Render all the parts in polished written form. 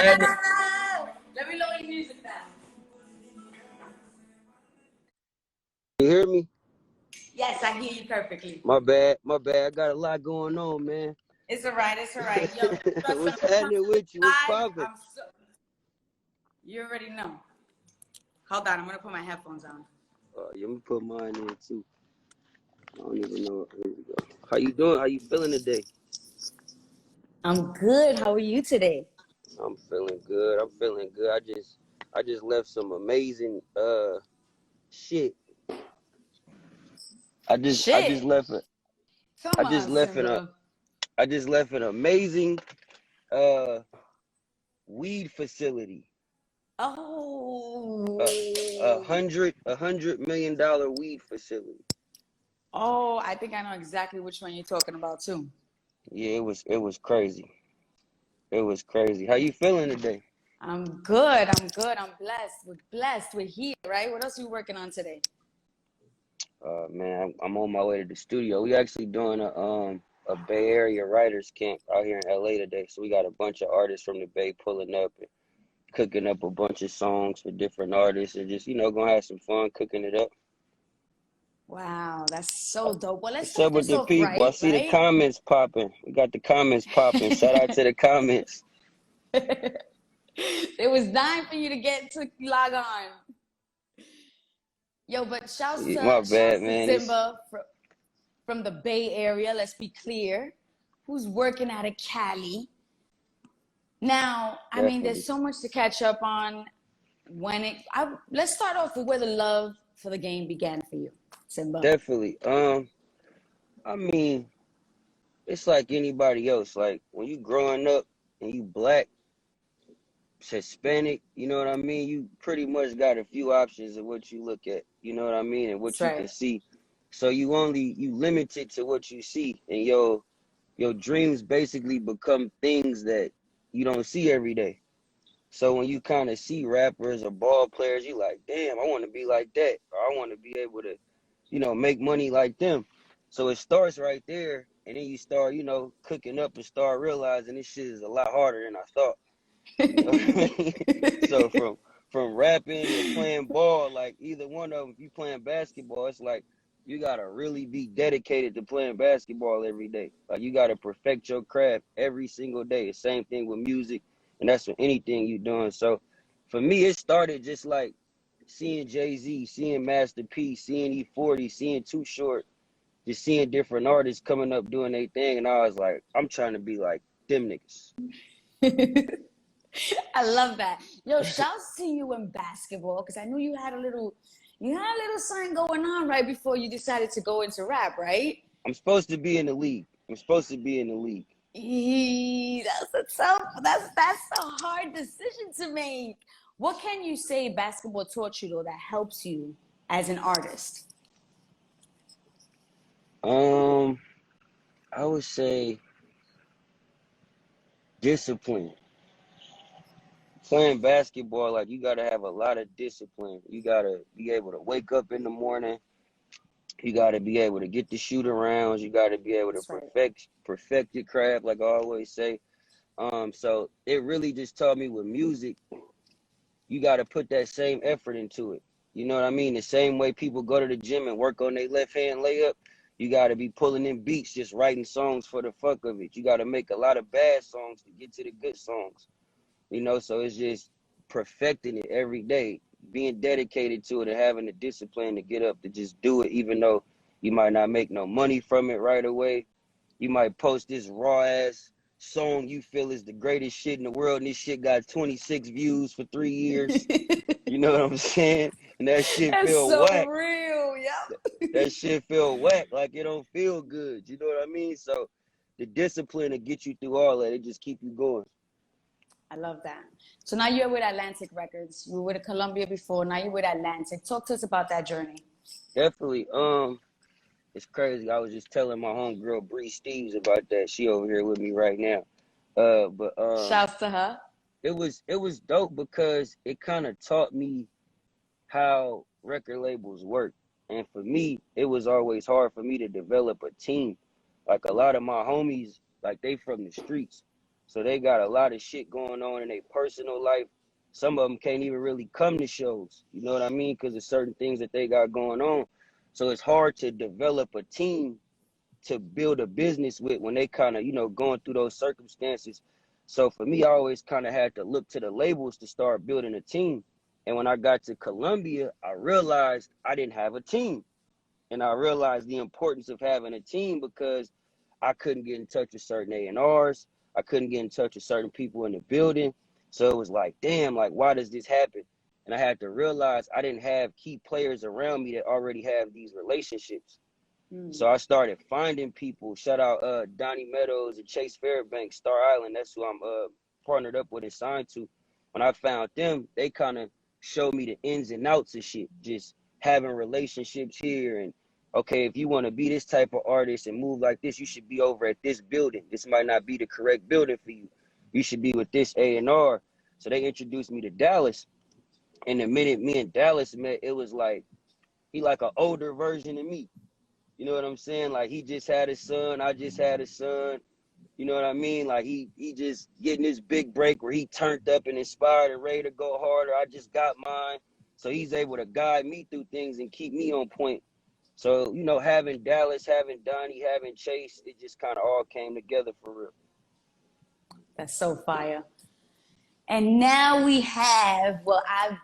Let me lower the music down. You hear me? Yes, I hear you perfectly. My bad. I got a lot going on, man. It's all right. It's all right. Yo, What's happening with you? What's poppin'? You already know. Hold on, I'm gonna put my headphones on. Yeah, let me put mine in too. I don't even know. Here we go. How you doing? How you feeling today? I'm good. How are you today? I'm feeling good. I just left some amazing shit. I just left it. Come on, Symba. I just left an amazing uh weed facility. Oh. $100 million weed facility. Oh, I think I know exactly which one you're talking about too. Yeah, it was crazy. It was crazy. How you feeling today? I'm good. I'm good. I'm blessed. We're blessed. We're here, right? What else are you working on today? Man, I'm on my way to the studio. We actually doing a Bay Area writers camp out here in LA today. So we got a bunch of artists from the Bay pulling up and cooking up a bunch of songs for different artists and just, gonna have some fun cooking it up. Wow, that's so dope. Well, let's What's up start with this the off people? I right, see the right? comments popping. We got the comments popping. Shout out to the comments. It was time for you to get to log on. Yo, but My shouts bad, to man. Symba from the Bay Area, let's be clear, who's working out of Cali. Now, I mean, Definitely. there's so much to catch up on. Let's start off with where the love for the game began for you, Symba. Definitely. I mean, it's like anybody else. Like when you growing up and you black, Hispanic, you know what I mean? You pretty much got a few options of what you look at, you know what I mean, and what That's you right. can see. So you limited to what you see, and your dreams basically become things that you don't see every day. So when you kind of see rappers or ball players, you like, damn, I want to be like that, or I want to be able to, make money like them. So it starts right there, and then you start, cooking up and start realizing this shit is a lot harder than I thought. You know what I mean? So from rapping to playing ball, like either one of them, if you playing basketball, it's like you gotta really be dedicated to playing basketball every day. Like you gotta perfect your craft every single day. The same thing with music, and that's for anything you doing. So for me, it started just like seeing Jay-Z, seeing Master P, seeing E40, seeing Too Short, just seeing different artists coming up doing their thing, and I was like, I'm trying to be like them niggas. I love that. Yo, shouts to you in basketball because I knew you had a little something going on right before you decided to go into rap, right? I'm supposed to be in the league. That's a hard decision to make. What can you say basketball taught you though that helps you as an artist? I would say discipline. Playing basketball, like you gotta have a lot of discipline. You gotta be able to wake up in the morning. You gotta be able to get the shoot arounds. You gotta be able to That's right. perfect your craft, like I always say. So it really just taught me with music, you gotta put that same effort into it. You know what I mean? The same way people go to the gym and work on their left hand layup, you gotta be pulling in beats, just writing songs for the fuck of it. You gotta make a lot of bad songs to get to the good songs. So it's just perfecting it every day, being dedicated to it and having the discipline to get up to just do it, even though you might not make no money from it right away. You might post this raw ass song you feel is the greatest shit in the world, and this shit got 26 views for 3 years. You know what I'm saying? And that shit That's feel so whack. real, yeah. That shit feel whack, like it don't feel good. You know what I mean? So the discipline to get you through all that, it just keep you going. I love that. So now you're with Atlantic Records. You were with Columbia before. Now you're with Atlantic. Talk to us about that journey. Definitely. It's crazy. I was just telling my homegirl Bree Steves about that. She over here with me right now. But Shouts to her. it was dope because it kind of taught me how record labels work. And for me, it was always hard for me to develop a team. Like a lot of my homies, like they from the streets. So they got a lot of shit going on in their personal life. Some of them can't even really come to shows. You know what I mean? Because of certain things that they got going on. So it's hard to develop a team to build a business with when they kind of, you know, going through those circumstances. So for me, I always kind of had to look to the labels to start building a team. And when I got to Columbia, I realized I didn't have a team. And I realized the importance of having a team because I couldn't get in touch with certain A&Rs. I couldn't get in touch with certain people in the building. So it was like, damn, like, why does this happen? And I had to realize I didn't have key players around me that already have these relationships. So I started finding people. Shout out Donnie Meadows and Chase Fairbanks, Star Island. That's who I'm partnered up with and signed to. When I found them, they kind of showed me the ins and outs of shit. Just having relationships here and, okay, if you want to be this type of artist and move like this, you should be over at this building. This might not be the correct building for you. You should be with this A&R. So they introduced me to Dallas. And the minute me and Dallas met, it was like, he like an older version of me. You know what I'm saying? Like, he just had a son. I just had a son. You know what I mean? Like, he just getting this big break where he turned up and inspired and ready to go harder. I just got mine. So he's able to guide me through things and keep me on point. So, you know, having Dallas, having Donnie, having Chase, it just kind of all came together for real. That's so fire. And now we have, well, I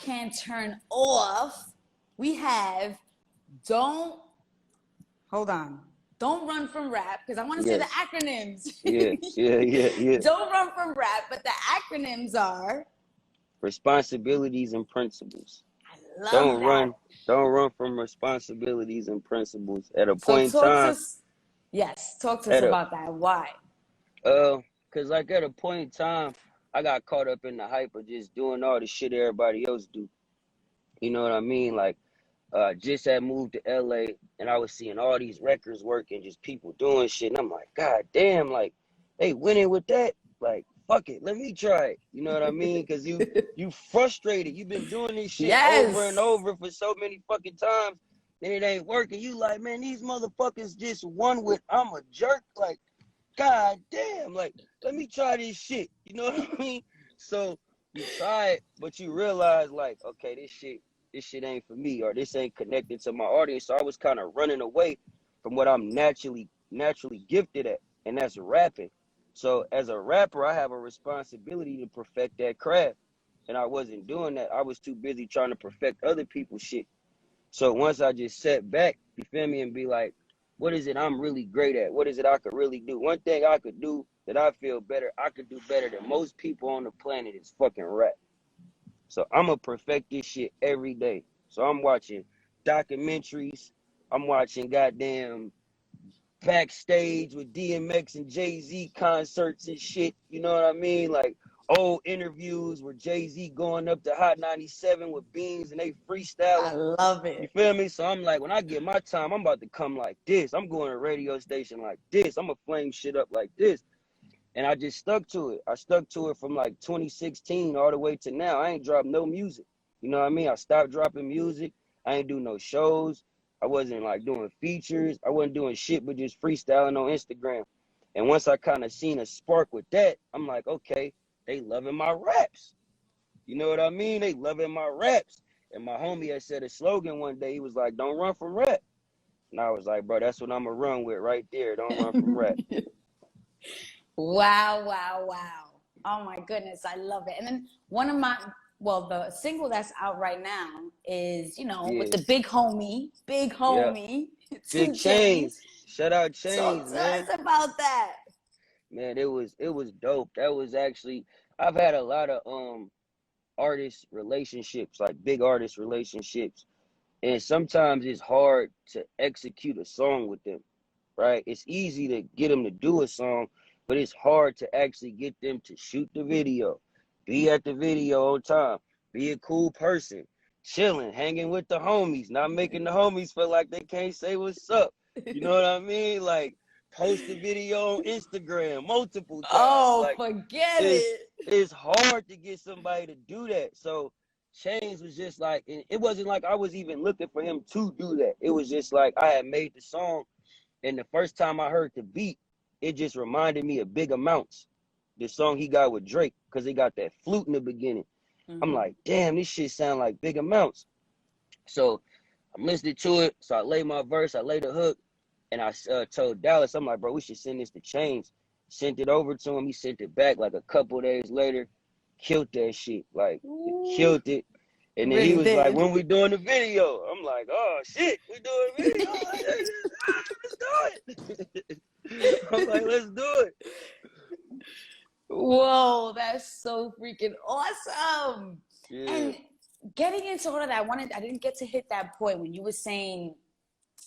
can't turn off. We have Don't Run From Rap, because I want to say the acronyms. Yeah. Don't run from rap, but the acronyms are Responsibilities and principles. I love that. Don't run from responsibilities and principles. At a So point in time. Talk to us about that. Why? Cause like at a point in time, I got caught up in the hype of just doing all the shit everybody else do. You know what I mean? Like, just had moved to LA and I was seeing all these records working, just people doing shit. And I'm like, God damn, like, they winning with that? Like, fuck it, let me try it. You know what I mean? Cause you frustrated. You've been doing this shit over and over for so many fucking times, and it ain't working. You like, man, these motherfuckers just won with I'm a jerk. Like, God damn, like, let me try this shit. You know what I mean? So you try it, but you realize, like, okay, this shit ain't for me, or this ain't connected to my audience. So I was kind of running away from what I'm naturally gifted at, and that's rapping. So as a rapper, I have a responsibility to perfect that craft, and I wasn't doing that. I was too busy trying to perfect other people's shit. So once I just sat back, you feel me, and be like, what is it I'm really great at? What is it I could really do? One thing I could do that I feel better, I could do better than most people on the planet is fucking rap. So I'm going to perfect this shit every day. So I'm watching documentaries. I'm watching goddamn backstage with DMX and Jay-Z concerts and shit. You know what I mean? Like old interviews where Jay-Z going up to Hot 97 with Beans and they freestyling. I love it. You feel me? So I'm like, when I get my time, I'm about to come like this. I'm going to a radio station like this. I'm going to flame shit up like this. And I just stuck to it. I stuck to it from like 2016 all the way to now. I ain't dropped no music. You know what I mean? I stopped dropping music. I ain't do no shows. I wasn't like doing features. I wasn't doing shit but just freestyling on Instagram. And once I kind of seen a spark with that, I'm like, okay, they loving my raps. You know what I mean? They loving my raps. And my homie had said a slogan one day. He was like, don't run from rap. And I was like, bro, that's what I'm going to run with right there. Don't run from rap. Wow. Oh my goodness, I love it. And then the single that's out right now is, with the big homie, Big Chainz. Shout out Chainz, Talk to us about that. Man, it was dope. That was actually, I've had a lot of artist relationships, like big artist relationships. And sometimes it's hard to execute a song with them, right? It's easy to get them to do a song, but it's hard to actually get them to shoot the video, be at the video on time, be a cool person, chilling, hanging with the homies, not making the homies feel like they can't say what's up. You know what I mean? Like, post the video on Instagram multiple times. Oh, like, forget it. It's hard to get somebody to do that. So Chainz was just like, it wasn't like I was even looking for him to do that. It was just like I had made the song, and the first time I heard the beat, it just reminded me of Big Amounts. the song he got with Drake, because he got that flute in the beginning. I'm Mm-hmm. like, damn, this shit sound like big amounts. So I'm listening to it. So I lay my verse, I lay the hook, and I told Dallas, I'm like, bro, we should send this to Chainz. Sent it over to him. He sent it back like a couple days later. Killed that shit. Like, Ooh, killed it. And then he really was like, did. when we doing the video? I'm like, oh, shit, we doing a video? Let's do it. I'm like, let's do it. Whoa, that's so freaking awesome. Yeah. And getting into all of that, I didn't get to hit that point when you were saying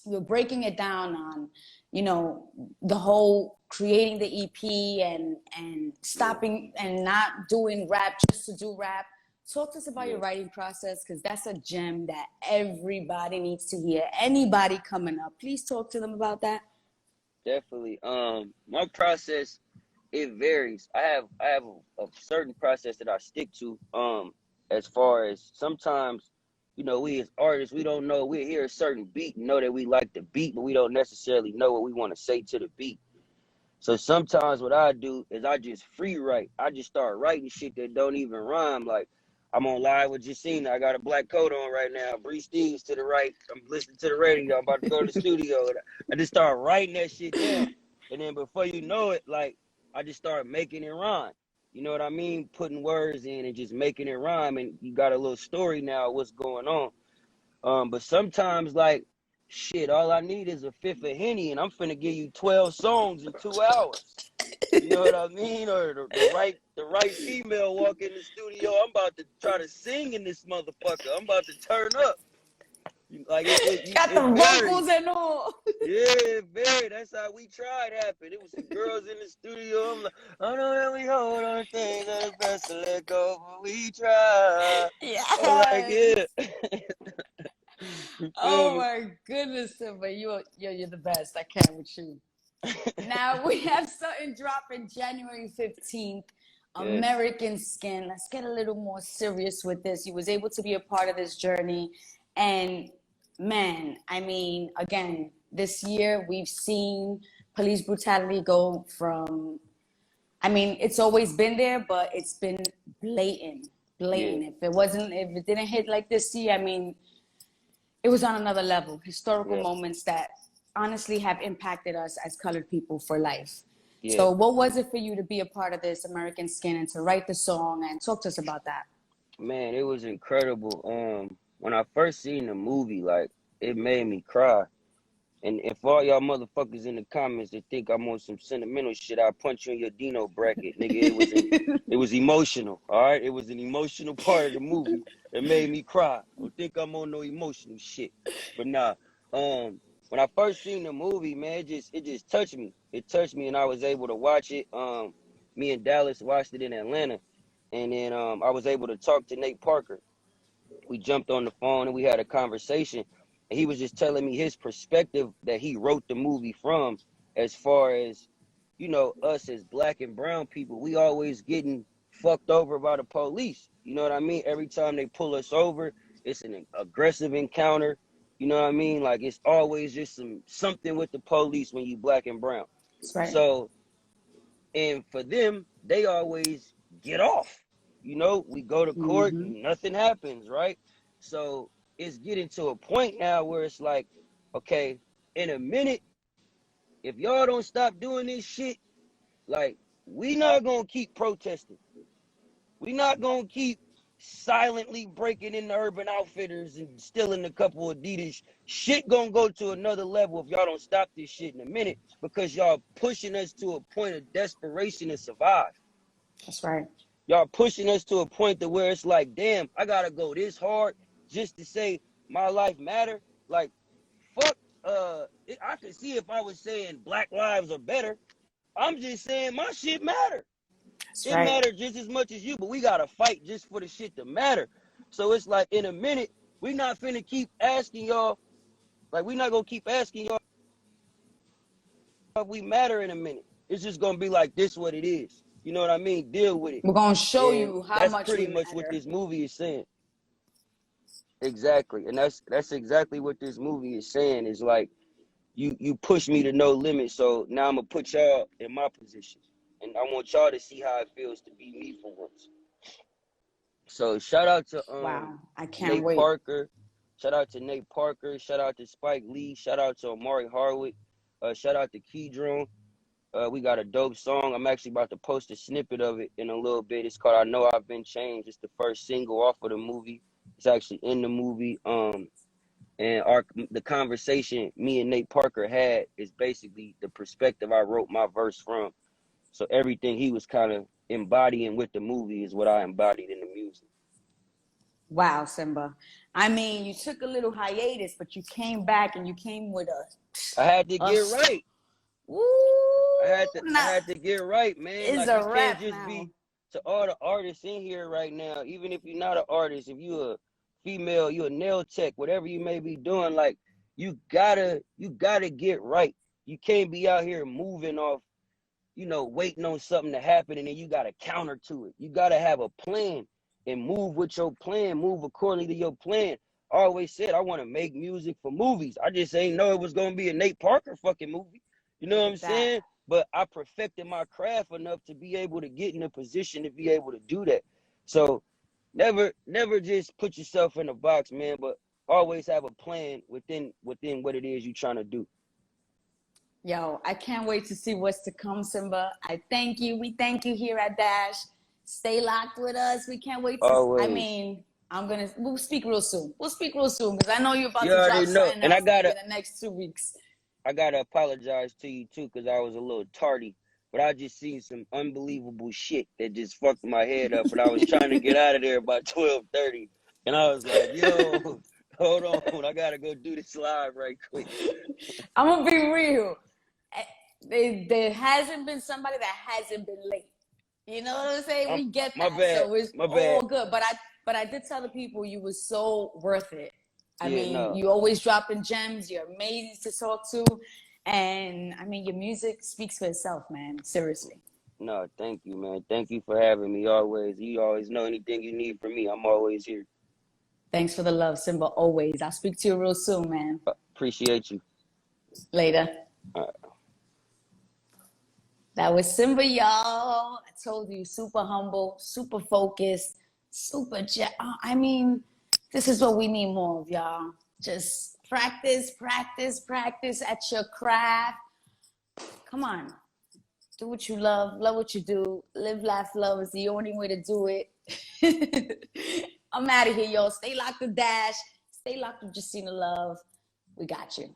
you were breaking it down on, you know, the whole creating the EP and stopping and not doing rap just to do rap. Talk to us about your writing process, because that's a gem that everybody needs to hear. Anybody coming up, please talk to them about that. Definitely. My process, it varies. I have a certain process that I stick to. As far as sometimes, you know, we as artists, we don't know, we hear a certain beat, know that we like the beat, but we don't necessarily know what we want to say to the beat. So sometimes what I do is I just free write. I just start writing shit that don't even rhyme. Like, I'm on live with Jacina. I got a black coat on right now. Bree Steve's to the right. I'm listening to the radio. I'm about to go to the studio. I just start writing that shit down. And then before you know it, like, I just start making it rhyme. You know what I mean? Putting words in and just making it rhyme. And you got a little story now of what's going on. But sometimes, like, shit, all I need is a fifth of Henny, and I'm finna give you 12 songs in 2 hours. You know what I mean? Or the right female walk in the studio. I'm about to try to sing in this motherfucker. I'm about to turn up. Like Got the it varies. vocals and all. Yeah, it varied. That's how We Tried happened. It was some girls in the studio. I'm like, I know that we hold on things that are best to let go, but we try. I'm like, Yes. yeah. You feel Oh me? my goodness, Symba, you're the best. I can't with you. Now we have something dropping January 15th. Yes. American Skin. Let's get a little more serious with this. You was able to be a part of this journey, and man, I mean, again, this year we've seen police brutality go from. I mean, it's always been there, but it's been blatant, Yeah. blatant. If it didn't hit like this year, I mean, it was on another level. Historical Yeah. moments that honestly have impacted us as colored people for life. Yeah. So what was it for you to be a part of this American Skin and to write the song, and talk to us about that? Man, it was incredible. When I first seen the movie, like, it made me cry. And if all y'all motherfuckers in the comments that think I'm on some sentimental shit, I'll punch you in your Dino bracket, nigga. It was emotional, all right? It was an emotional part of the movie that made me cry. Don't think I'm on no emotional shit. But nah, when I first seen the movie, man, it just touched me. It touched me, and I was able to watch it. Me and Dallas watched it in Atlanta, and then I was able to talk to Nate Parker. We jumped on the phone and we had a conversation, and he was just telling me his perspective that he wrote the movie from, as far as, you know, us as black and brown people, we always getting fucked over by the police. You know what I mean? Every time they pull us over, it's an aggressive encounter. You know what I mean? Like, it's always just something with the police when you black and brown. That's right. So, and for them, they always get off. You know, we go to court, Mm-hmm. nothing happens, right? So it's getting to a point now where it's like, okay, in a minute, if y'all don't stop doing this shit, like, we not gonna keep protesting. We not gonna keep silently breaking into Urban Outfitters and stealing a couple of Adidas. Shit gonna go to another level if y'all don't stop this shit in a minute, because y'all pushing us to a point of desperation to survive. That's right. Y'all pushing us to a point to where it's like, damn, I gotta go this hard just to say my life matter. Like, fuck, I could see if I was saying Black lives are better. I'm just saying my shit matter. That's It right. matters just as much as you, but we gotta fight just for the shit to matter. So it's like, in a minute, we not finna keep asking y'all, like, we not gonna keep asking y'all if we matter in a minute. It's just gonna be like, this what it is. You know what I mean? Deal with it. We're gonna show And you how that's much we pretty much what matter. this movie is saying. Exactly. And that's exactly what this movie is saying. Is like, you push me to no limit, so now I'm gonna put y'all in my position. and I want y'all to see how it feels to be me for once. So shout out to Wow, I can't Nate wait. Parker. Shout out to Nate Parker. Shout out to Spike Lee. Shout out to Amari Hardwick. Shout out to Keydron. We got a dope song. I'm actually about to post a snippet of it in a little bit. It's called I Know I've Been Changed. It's the first single off of the movie. It's actually in the movie. And the conversation me and Nate Parker had is basically the perspective I wrote my verse from. So everything he was kind of embodying with the movie is what I embodied in the music. Wow, Symba. I mean, you took a little hiatus, but you came back and you came with I had to get right. Woo! I had to get right, man. It's Like, a you can't wrap just now. be, to all the artists in here right now, even if you're not an artist, if you're a female, you're a nail tech, whatever you may be doing, like, you gotta get right. You can't be out here moving off, waiting on something to happen and then you gotta counter to it. You gotta have a plan and move with your plan, move accordingly to your plan. I always said I want to make music for movies. I just ain't know it was gonna be a Nate Parker fucking movie. You know what I'm saying? But I perfected my craft enough to be able to get in a position to be able to do that. So never just put yourself in a box, man, but always have a plan within what it is you're trying to do. Yo, I can't wait to see what's to come, Symba. I thank you. We thank you here at Dash. Stay locked with us. We can't wait to, Always. I mean, we'll speak real soon. We'll speak real soon because I know you're about You to already drop know. something And else maybe in the next 2 weeks. I gotta apologize to you too, because I was a little tardy. But I just seen some unbelievable shit that just fucked my head up. And I was trying to get out of there by 12:30. And I was like, yo, hold on. I gotta go do this live right quick. I'm gonna be real. There hasn't been somebody that hasn't been late. You know what I'm saying? We get that. So it's all good. But I did tell the people you were so worth it. I mean, you always dropping gems. You're amazing to talk to. And I mean, your music speaks for itself, man. Seriously. No, thank you, man. Thank you for having me always. You always know anything you need from me. I'm always here. Thanks for the love, Symba, always. I'll speak to you real soon, man. Appreciate you. Later. All right. That was Symba, y'all. I told you, super humble, super focused, I mean, this is what we need more of, y'all. Just practice at your craft. Come on. Do what you love what you do. Live, laugh, love is the only way to do it. I'm out of here, y'all. Stay locked to Dash. Stay locked to Jacina Love. We got you.